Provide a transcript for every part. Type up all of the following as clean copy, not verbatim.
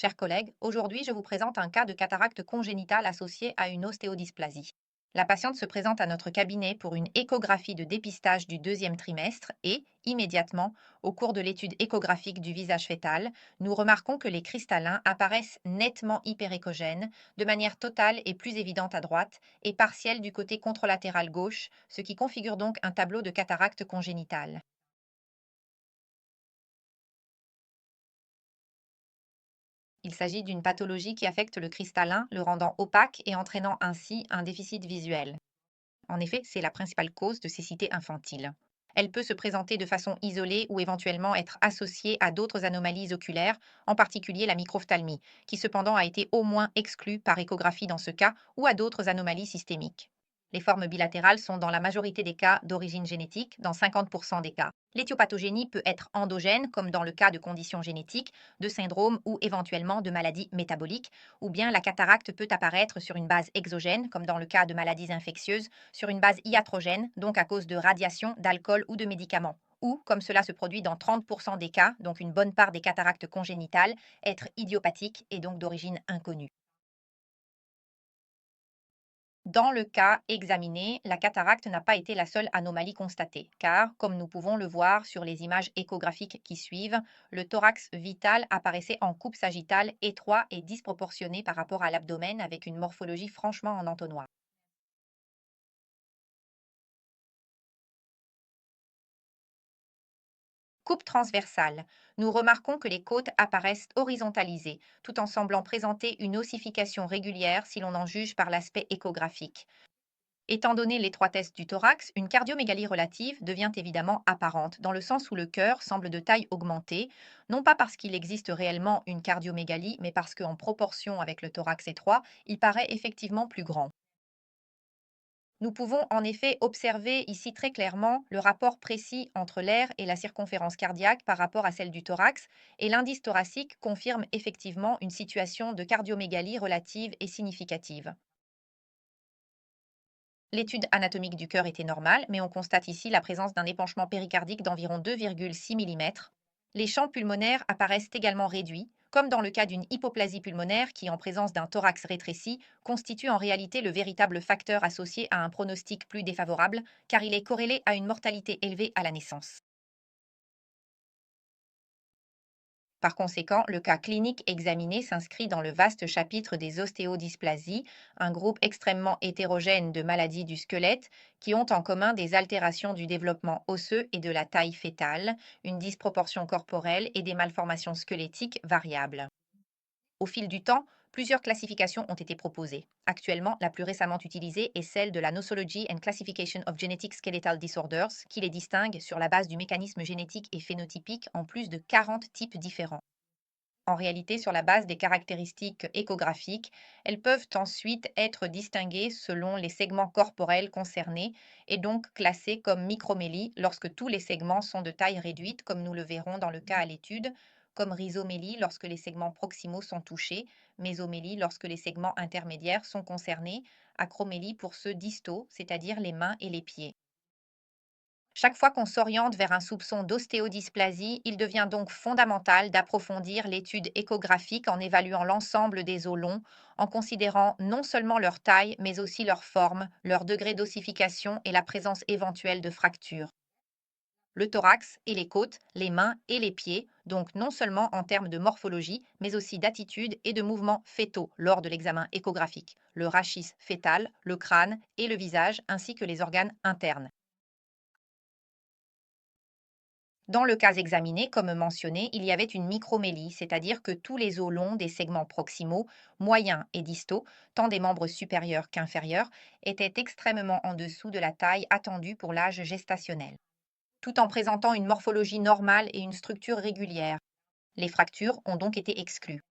Chers collègues, aujourd'hui je vous présente un cas de cataracte congénitale associé à une ostéodysplasie. La patiente se présente à notre cabinet pour une échographie de dépistage du deuxième trimestre et, immédiatement, au cours de l'étude échographique du visage fœtal, nous remarquons que les cristallins apparaissent nettement hyperéchogènes, de manière totale et plus évidente à droite, et partielle du côté contralatéral gauche, ce qui configure donc un tableau de cataracte congénitale. Il s'agit d'une pathologie qui affecte le cristallin, le rendant opaque et entraînant ainsi un déficit visuel. En effet, c'est la principale cause de cécité infantile. Elle peut se présenter de façon isolée ou éventuellement être associée à d'autres anomalies oculaires, en particulier la microphthalmie, qui cependant a été au moins exclue par échographie dans ce cas, ou à d'autres anomalies systémiques. Les formes bilatérales sont dans la majorité des cas d'origine génétique, dans 50% des cas. L'éthiopathogénie peut être endogène, comme dans le cas de conditions génétiques, de syndromes ou éventuellement de maladies métaboliques, ou bien la cataracte peut apparaître sur une base exogène, comme dans le cas de maladies infectieuses, sur une base iatrogène, donc à cause de radiation, d'alcool ou de médicaments. Ou, comme cela se produit dans 30% des cas, donc une bonne part des cataractes congénitales, être idiopathique et donc d'origine inconnue. Dans le cas examiné, la cataracte n'a pas été la seule anomalie constatée, car, comme nous pouvons le voir sur les images échographiques qui suivent, le thorax vital apparaissait en coupe sagittale étroit et disproportionné par rapport à l'abdomen avec une morphologie franchement en entonnoir. Coupe transversale. Nous remarquons que les côtes apparaissent horizontalisées, tout en semblant présenter une ossification régulière si l'on en juge par l'aspect échographique. Étant donné l'étroitesse du thorax, une cardiomégalie relative devient évidemment apparente, dans le sens où le cœur semble de taille augmentée, non pas parce qu'il existe réellement une cardiomégalie, mais parce qu'en proportion avec le thorax étroit, il paraît effectivement plus grand. Nous pouvons en effet observer ici très clairement le rapport précis entre l'air et la circonférence cardiaque par rapport à celle du thorax, et l'indice thoracique confirme effectivement une situation de cardiomégalie relative et significative. L'étude anatomique du cœur était normale, mais on constate ici la présence d'un épanchement péricardique d'environ 2,6 mm. Les champs pulmonaires apparaissent également réduits, comme dans le cas d'une hypoplasie pulmonaire qui, en présence d'un thorax rétréci, constitue en réalité le véritable facteur associé à un pronostic plus défavorable, car il est corrélé à une mortalité élevée à la naissance. Par conséquent, le cas clinique examiné s'inscrit dans le vaste chapitre des ostéodysplasies, un groupe extrêmement hétérogène de maladies du squelette qui ont en commun des altérations du développement osseux et de la taille fœtale, une disproportion corporelle et des malformations squelettiques variables. Au fil du temps, plusieurs classifications ont été proposées. Actuellement, la plus récemment utilisée est celle de la Nosology and Classification of Genetic Skeletal Disorders, qui les distingue sur la base du mécanisme génétique et phénotypique en plus de 40 types différents. En réalité, sur la base des caractéristiques échographiques, elles peuvent ensuite être distinguées selon les segments corporels concernés et donc classées comme micromélie lorsque tous les segments sont de taille réduite, comme nous le verrons dans le cas à l'étude, comme rhizomélie lorsque les segments proximaux sont touchés, mésomélie lorsque les segments intermédiaires sont concernés, acromélie pour ceux distaux, c'est-à-dire les mains et les pieds. Chaque fois qu'on s'oriente vers un soupçon d'ostéodysplasie, il devient donc fondamental d'approfondir l'étude échographique en évaluant l'ensemble des os longs, en considérant non seulement leur taille, mais aussi leur forme, leur degré d'ossification et la présence éventuelle de fractures. Le thorax et les côtes, les mains et les pieds, donc non seulement en termes de morphologie, mais aussi d'attitude et de mouvements fœtaux lors de l'examen échographique, le rachis fœtal, le crâne et le visage, ainsi que les organes internes. Dans le cas examiné, comme mentionné, il y avait une micromélie, c'est-à-dire que tous les os longs des segments proximaux, moyens et distaux, tant des membres supérieurs qu'inférieurs, étaient extrêmement en dessous de la taille attendue pour l'âge gestationnel, tout en présentant une morphologie normale et une structure régulière. Les fractures ont donc été exclues.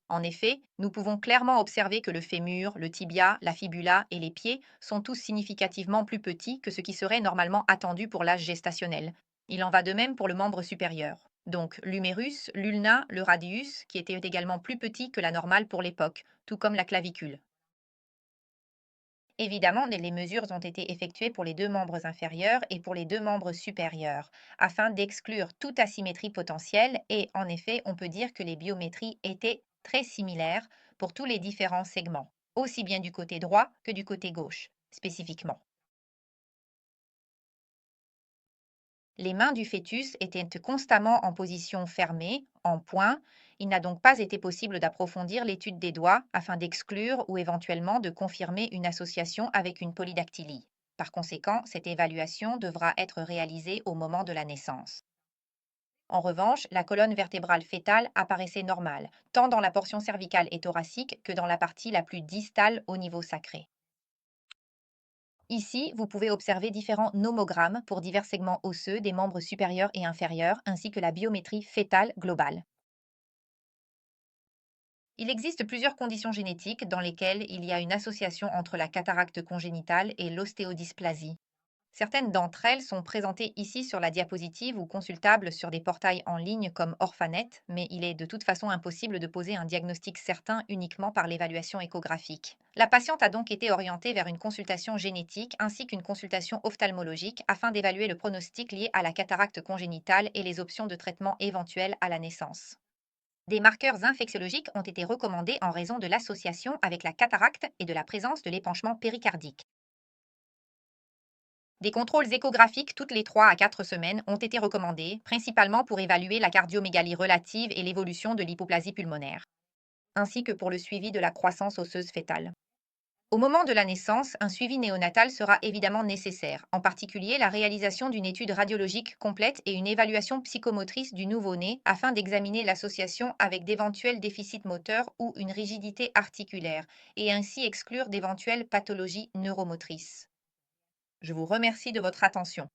En effet, nous pouvons clairement observer que le fémur, le tibia, la fibula et les pieds sont tous significativement plus petits que ce qui serait normalement attendu pour l'âge gestationnel. Il en va de même pour le membre supérieur. Donc l'humérus, l'ulna, le radius, qui étaient également plus petits que la normale pour l'époque, tout comme la clavicule. Évidemment, les mesures ont été effectuées pour les deux membres inférieurs et pour les deux membres supérieurs, afin d'exclure toute asymétrie potentielle et, en effet, on peut dire que les biométries étaient très similaires pour tous les différents segments, aussi bien du côté droit que du côté gauche, spécifiquement. Les mains du fœtus étaient constamment en position fermée, en point. Il n'a donc pas été possible d'approfondir l'étude des doigts afin d'exclure ou éventuellement de confirmer une association avec une polydactylie. Par conséquent, cette évaluation devra être réalisée au moment de la naissance. En revanche, la colonne vertébrale fœtale apparaissait normale, tant dans la portion cervicale et thoracique que dans la partie la plus distale au niveau sacré. Ici, vous pouvez observer différents nomogrammes pour divers segments osseux des membres supérieurs et inférieurs, ainsi que la biométrie fœtale globale. Il existe plusieurs conditions génétiques dans lesquelles il y a une association entre la cataracte congénitale et l'ostéodysplasie. Certaines d'entre elles sont présentées ici sur la diapositive ou consultables sur des portails en ligne comme Orphanet, mais il est de toute façon impossible de poser un diagnostic certain uniquement par l'évaluation échographique. La patiente a donc été orientée vers une consultation génétique ainsi qu'une consultation ophtalmologique afin d'évaluer le pronostic lié à la cataracte congénitale et les options de traitement éventuelles à la naissance. Des marqueurs infectiologiques ont été recommandés en raison de l'association avec la cataracte et de la présence de l'épanchement péricardique. Des contrôles échographiques toutes les 3 à 4 semaines ont été recommandés, principalement pour évaluer la cardiomégalie relative et l'évolution de l'hypoplasie pulmonaire, ainsi que pour le suivi de la croissance osseuse fœtale. Au moment de la naissance, un suivi néonatal sera évidemment nécessaire, en particulier la réalisation d'une étude radiologique complète et une évaluation psychomotrice du nouveau-né afin d'examiner l'association avec d'éventuels déficits moteurs ou une rigidité articulaire, et ainsi exclure d'éventuelles pathologies neuromotrices. Je vous remercie de votre attention.